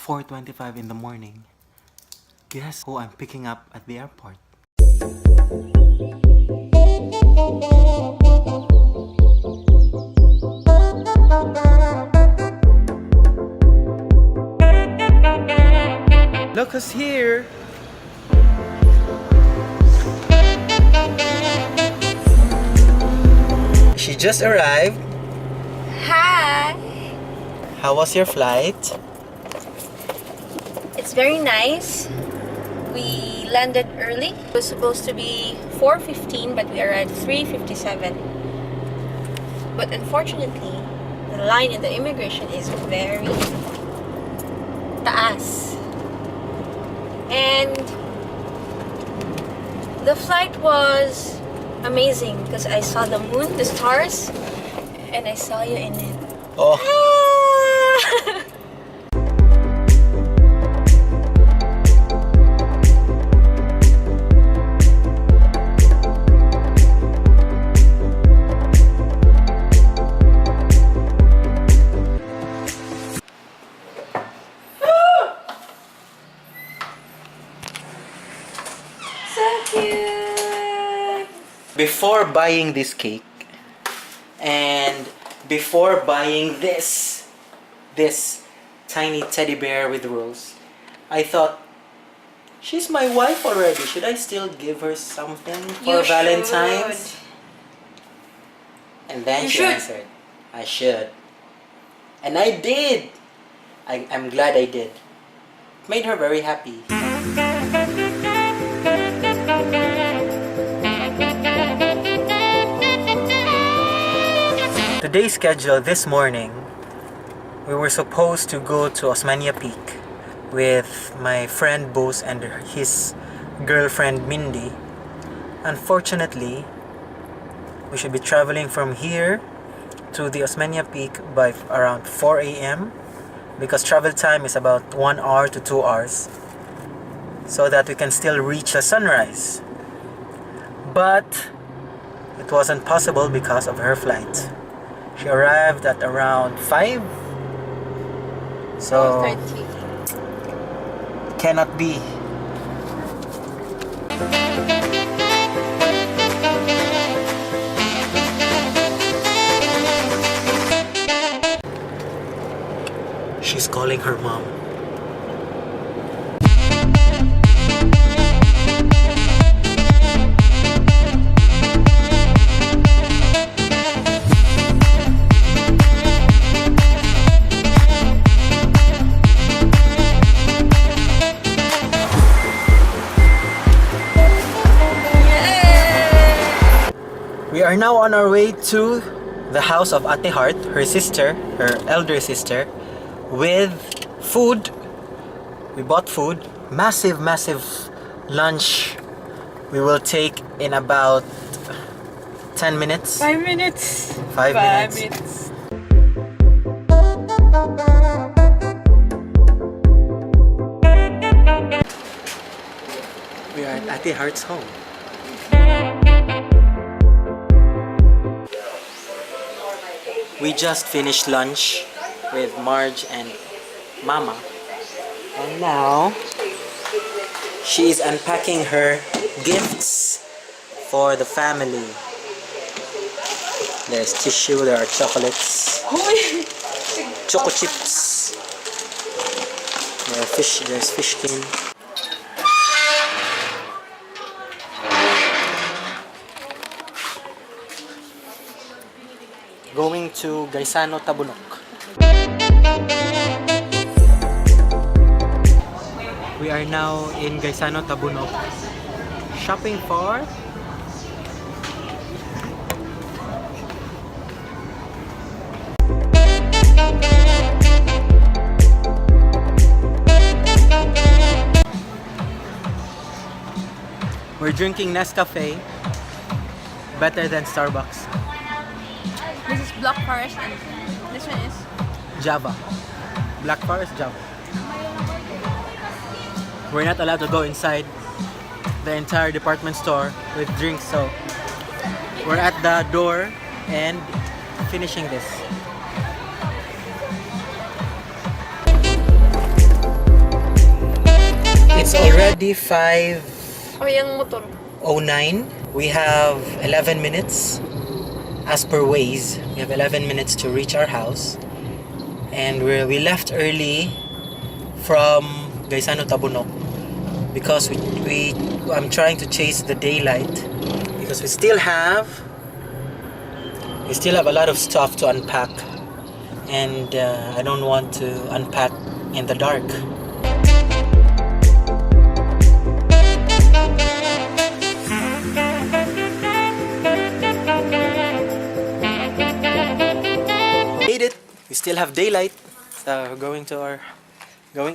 4:25 in the morning. Guess who I'm picking up at the airport? Look who's here! She just arrived. Hi! How was your flight? It's very nice. We landed early. It was supposed to be 4:15, but we arrived 3:57. But unfortunately, the line in the immigration is very taas. And the flight was amazing because I saw the moon, the stars, and I saw you in it. Oh. Before buying this cake and before buying this tiny teddy bear with rules, I thought, she's my wife already. Should I still give her something for Valentine's? And then she answered, I should. And I did. I'm glad I did. It made her very happy. Today's schedule this morning, we were supposed to go to Osmania Peak with my friend Bose and his girlfriend Mindy. Unfortunately, we should be traveling from here to the Osmania Peak by around 4 a.m. because travel time is about 1 hour to 2 hours, so that we can still reach the sunrise. But it wasn't possible because of her flight. She arrived at around 5. So 4:30. Cannot be. She's calling her mom. We are now on our way to the house of Ate Heart, her sister, her elder sister, with food. We bought food, massive lunch. We will take in about 10 minutes. 5 minutes. 5 minutes. We are at Ate Heart's home. We just finished lunch with Marge and Mama, and now she is unpacking her gifts for the family. There's tissue, there are chocolates, choco chips, there's fish skin. Going to Gaisano, Tabunok. We are now in Gaisano, Tabunok, shopping for we're drinking Nescafe, better than Starbucks. This is Black Forest and this one is Java. Black Forest, Java. We're not allowed to go inside the entire department store with drinks, so we're at the door and finishing this. It's already 5:09. Oh, yung motor. We have 11 minutes. As per Waze, we have 11 minutes to reach our house. And we left early from Gaisano Tabunok because I'm trying to chase the daylight because we still have a lot of stuff to unpack, and I don't want to unpack in the dark. Made it. We still have daylight, so we're going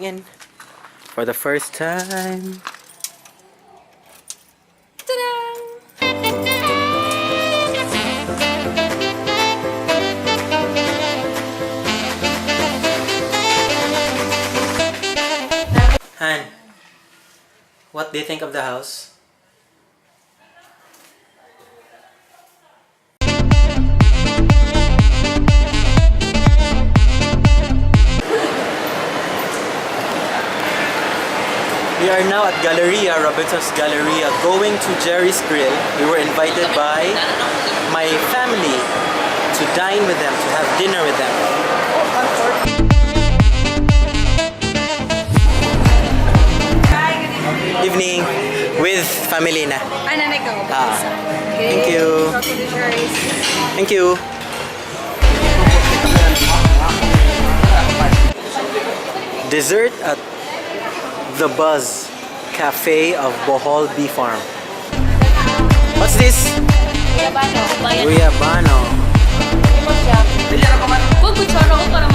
in for the first time. Han, what do you think of the house? We are now at Galleria, Robinson's Galleria, going to Jerry's Grill. We were invited by my family to dine with them, to have dinner with them. Evening with family na. Thank you. Thank you. Dessert at the Buzz Cafe of Bohol Bee Farm. What's this? Guyabano. Huwag ko